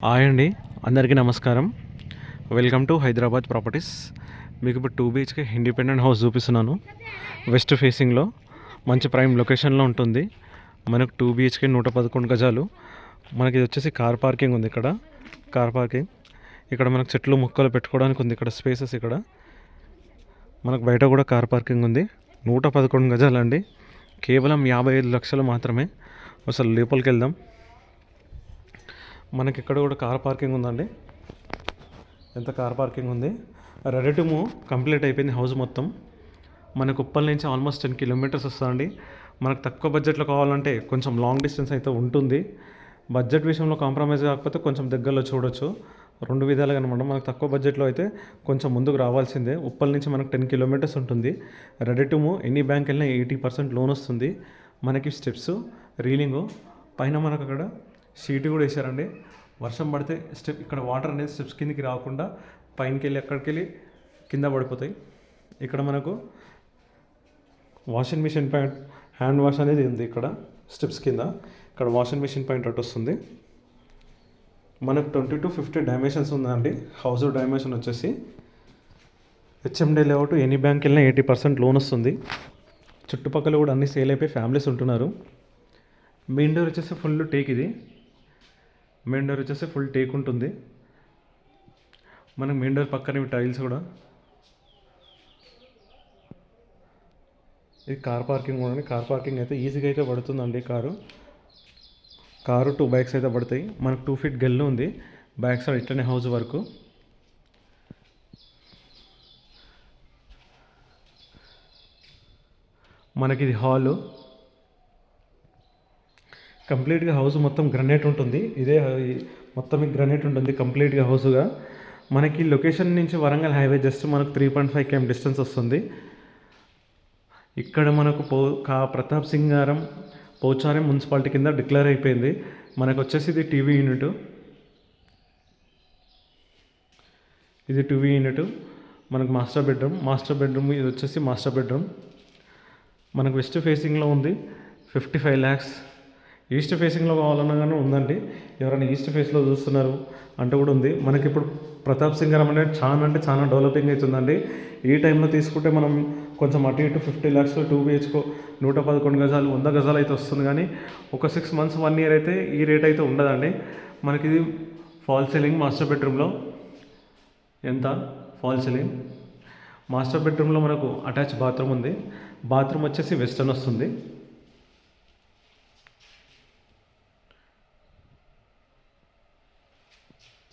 Hi అండి, అందరికీ నమస్కారం. Welcome to Hyderabad properties. మీకు ఇప్పుడు 2 BHK ఇండిపెండెంట్ హౌస్ చూపిస్తున్నాను. వెస్ట్ ఫేసింగ్లో మంచి ప్రైమ్ లొకేషన్లో ఉంటుంది. మనకు 2 BHK 111 గజాలు. మనకి ఇది వచ్చేసి కార్ పార్కింగ్ ఉంది. ఇక్కడ కార్ పార్కింగ్, ఇక్కడ మనకు చెట్లు మొక్కలు పెట్టుకోవడానికి ఉంది. ఇక్కడ స్పేసెస్, ఇక్కడ మనకు బయట కూడా కార్ పార్కింగ్ ఉంది. 111 గజాలండి, కేవలం 55 లక్షలు మాత్రమే. అసలు లోపలికి వెళ్దాం. మనకి ఇక్కడ కూడా కార్ పార్కింగ్ ఉందండి. ఎంత కార్ పార్కింగ్ ఉంది. రెడీ టు మూవ్ కంప్లీట్ అయిపోయింది హౌస్ మొత్తం. మనకు ఉప్పల్ నుంచి ఆల్మోస్ట్ 10 కిలోమీటర్స్ వస్తుందండి. మనకు తక్కువ బడ్జెట్లో కావాలంటే కొంచెం లాంగ్ డిస్టెన్స్ అయితే ఉంటుంది. బడ్జెట్ విషయంలో కాంప్రమైజ్ కాకపోతే కొంచెం దగ్గరలో చూడొచ్చు. రెండు విధాలుగా అనమాట. మనకు తక్కువ బడ్జెట్లో అయితే కొంచెం ముందుకు రావాల్సిందే. ఉప్పల్ నుంచి మనకు 10 కిలోమీటర్స్ ఉంటుంది. Ready to move, any bank వెళ్ళినా 80% లోన్ వస్తుంది. మనకి స్టెప్స్, రీలింగు పైన మనకు అక్కడ షీట్ కూడా వేసారండి. వర్షం పడితే స్టెప్, ఇక్కడ వాటర్ అనేది స్టెప్స్ కిందకి రాకుండా పైనకి వెళ్ళి అక్కడికి వెళ్ళి కింద పడిపోతాయి. ఇక్కడ మనకు washing machine point, hand wash అనేది ఉంది ఇక్కడ స్టెప్స్ కింద. ఇక్కడ వాషింగ్ మిషన్ పాయింట్ అటు వస్తుంది. మనకు 20 to 50 డైమెన్షన్స్ ఉందండి. హౌస్ డైమెన్షన్ వచ్చేసి హెచ్ఎండి లేఅవుట్, ఎనీ బ్యాంక్ వెళ్ళినా 80% లోన్ వస్తుంది. చుట్టుపక్కల కూడా అన్ని సేల్ అయిపోయి ఫ్యామిలీస్ ఉంటున్నారు. మెయిన్ డోర్ వచ్చేసి ఫుల్ టేక్. ఇది మెయిన్ డోర్ వచ్చేసి ఫుల్ టేక్ ఉంటుంది. మనకు మెయిన్ డోర్ పక్కన టైల్స్ కూడా. ఇది కార్ పార్కింగ్ కూడా. కార్ పార్కింగ్ అయితే ఈజీగా అయితే పడుతుందండి. కారు 2 బైక్స్ అయితే పడతాయి. మనకు 2 feet గల్లు ఉంది బ్యాక్ సైడ్, ఇట్లనే హౌస్ వరకు. మనకి ఇది హాలు. కంప్లీట్గా హౌస్ మొత్తం గ్రనైట్ ఉంటుంది. ఇదే మొత్తం గ్రనైట్ ఉంటుంది కంప్లీట్గా హౌస్గా. మనకి లొకేషన్ నుంచి వరంగల్ హైవే జస్ట్ మనకు 3.5 km డిస్టెన్స్ వస్తుంది. ఇక్కడ మనకు ప్రతాప్ సింగారం పోచారం మున్సిపాలిటీ కింద డిక్లేర్ అయిపోయింది. మనకు వచ్చేసి ఇది టీవీ యూనిట్. ఇది టీవీ యూనిట్. మనకు మాస్టర్ బెడ్రూమ్ ఇది వచ్చేసి మాస్టర్ బెడ్రూమ్. మనకు వెస్ట్ ఫేసింగ్లో ఉంది. 55 lakhs. ఈస్ట్ ఫేసింగ్లో కావాలన్నా కానీ ఉందండి. ఎవరైనా ఈస్ట్ ఫేస్లో చూస్తున్నారు అంటే కూడా ఉంది. మనకి ఇప్పుడు ప్రతాప్ సింగారం అనేది చాలా డెవలపింగ్ అవుతుందండి. ఈ టైంలో తీసుకుంటే మనం కొంచెం అటు ఇటు 50 lakhs 2 BHK 111 గజాలు 100 గజాలు అయితే వస్తుంది. కానీ ఒక 6 months 1 year అయితే ఈ రేట్ అయితే ఉండదండి. మనకి ఇది ఫాల్ సీలింగ్. మాస్టర్ బెడ్రూమ్లో ఎంత ఫాల్ సీలింగ్. మాస్టర్ బెడ్రూమ్లో మనకు అటాచ్ బాత్రూమ్ ఉంది. బాత్రూమ్ వచ్చేసి వెస్టర్న్ వస్తుంది.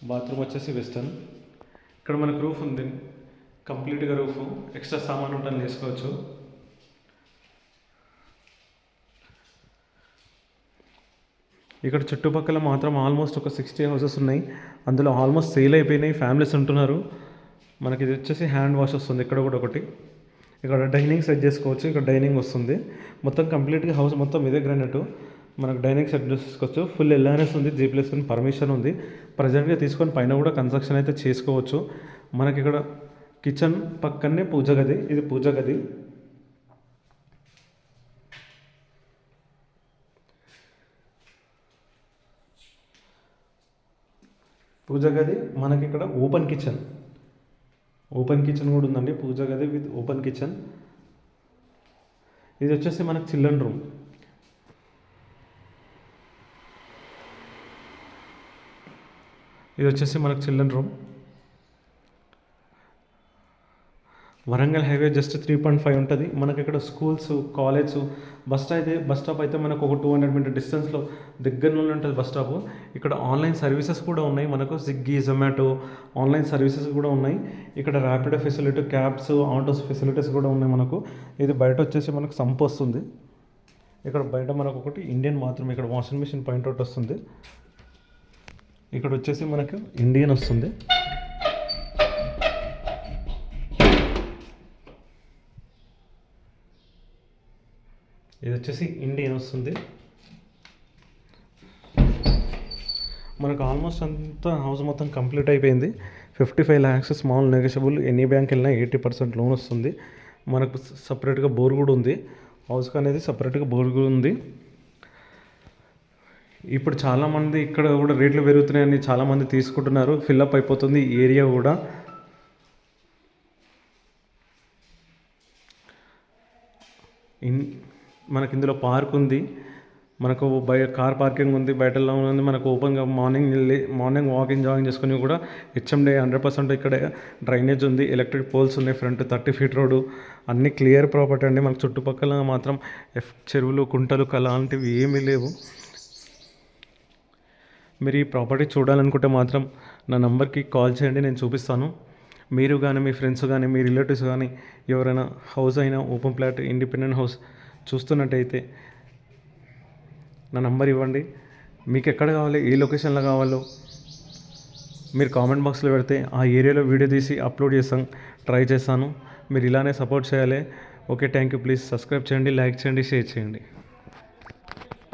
బాత్రూమ్ వచ్చేసి వెస్టర్న్. ఇక్కడ మనకు రూఫ్ ఉంది, కంప్లీట్గా రూఫ్. ఎక్స్ట్రా సామాన్ ఉంటుంది, వేసుకోవచ్చు. ఇక్కడ చుట్టుపక్కల మాత్రం ఆల్మోస్ట్ ఒక 60 houses ఉన్నాయి. అందులో ఆల్మోస్ట్ సేల్ అయిపోయినాయి, ఫ్యామిలీస్ ఉంటున్నారు. మనకి ఇది వచ్చేసి హ్యాండ్ వాష్ వస్తుంది. ఇక్కడ కూడా ఒకటి. ఇక్కడ డైనింగ్ సెట్ చేసుకోవచ్చు. ఇక్కడ డైనింగ్ వస్తుంది. మొత్తం కంప్లీట్గా హౌస్ మొత్తం ఇదే గ్రానైట్. మనకు డైనింగ్ సెట్ చేసుకోవచ్చు. ఫుల్ ఎల్ఆర్ఎస్ ఉంది, G+1 పర్మిషన్ ఉంది. ప్రజెంట్గా తీసుకొని పైన కూడా కన్స్ట్రక్షన్ అయితే చేసుకోవచ్చు. మనకి ఇక్కడ కిచెన్ పక్కనే పూజ గది. ఇది పూజ గది. మనకి ఇక్కడ ఓపెన్ కిచెన్ కూడా ఉందండి. పూజ గది విత్ ఓపెన్ కిచెన్. ఇది వచ్చేసి మనకు children room. Warangal highway just 3.5 ఉంటుంది. మనకి ఇక్కడ స్కూల్స్, కాలేజ్, బస్ స్టాప్ అయితే మనకు ఒక 200 meter డిస్టెన్స్లో దగ్గరలో ఉంటుంది బస్ స్టాప్. ఇక్కడ ఆన్లైన్ సర్వీసెస్ కూడా ఉన్నాయి. మనకు స్విగ్గీ, జొమాటో ఆన్లైన్ సర్వీసెస్ కూడా ఉన్నాయి. ఇక్కడ Rapido facility, cabs, autos facilities కూడా ఉన్నాయి మనకు. ఇది బయట వచ్చేసి మనకు సంప్ వస్తుంది. ఇక్కడ బయట మనకు ఒకటి ఇండియన్ బాత్రూమ్. ఇక్కడ వాషింగ్ మిషన్ పాయింట్ అవుట్ వస్తుంది. ఇక్కడ వచ్చేసి మనకు ఇండియన్ వస్తుంది. ఇది వచ్చేసి ఇండియన్ వస్తుంది. మనకు ఆల్మోస్ట్ అంతా హౌస్ మొత్తం కంప్లీట్ అయిపోయింది. 55 lakhs small negotiable. Any bank వెళ్ళినా 80% లోన్ వస్తుంది. మనకు సపరేట్గా బోర్ కూడా ఉంది. హౌస్కి అనేది సపరేట్గా బోర్ కూడా ఉంది. ఇప్పుడు చాలామంది ఇక్కడ కూడా రేట్లు పెరుగుతున్నాయని చాలామంది తీసుకుంటున్నారు. ఫిల్అప్ అయిపోతుంది ఈ ఏరియా కూడా. ఇన్ మనకి ఇందులో పార్క్ ఉంది, మనకు కార్ పార్కింగ్ ఉంది, బయటలో ఉంది. మనకు ఓపెన్గా మార్నింగ్ వాకింగ్ జాగింగ్ చేసుకుని కూడా హెచ్ఎండే 100% ఇక్కడ డ్రైనేజ్ ఉంది, ఎలక్ట్రిక్ పోల్స్ ఉన్నాయి, ఫ్రంట్ 30 ఫీట్ రోడ్డు, అన్ని క్లియర్ ప్రాపర్టీ అండి. మనకు చుట్టుపక్కల మాత్రం చెరువులు కుంటలు అలాంటివి ఏమీ లేవు. మీరు ఈ ప్రాపర్టీ చూడాలనుకుంటే మాత్రం నా నెంబర్కి కాల్ చేయండి, నేను చూపిస్తాను. మీరు కానీ మీ ఫ్రెండ్స్ కానీ మీ రిలేటివ్స్ కానీ ఎవరైనా హౌస్ అయినా ఓపెన్ ప్లాట్ ఇండిపెండెంట్ హౌస్ చూస్తున్నట్టయితే నా నంబర్ ఇవ్వండి. మీకు ఎక్కడ కావాలి, ఏ లొకేషన్లో కావాలో మీరు కామెంట్ బాక్స్లో పెడితే ఆ ఏరియాలో వీడియో తీసి అప్లోడ్ ట్రై చేస్తాను. మీరు ఇలానే సపోర్ట్ చేయాలి. Okay, thank you. Please subscribe చేయండి, లైక్ చేయండి, షేర్ చేయండి.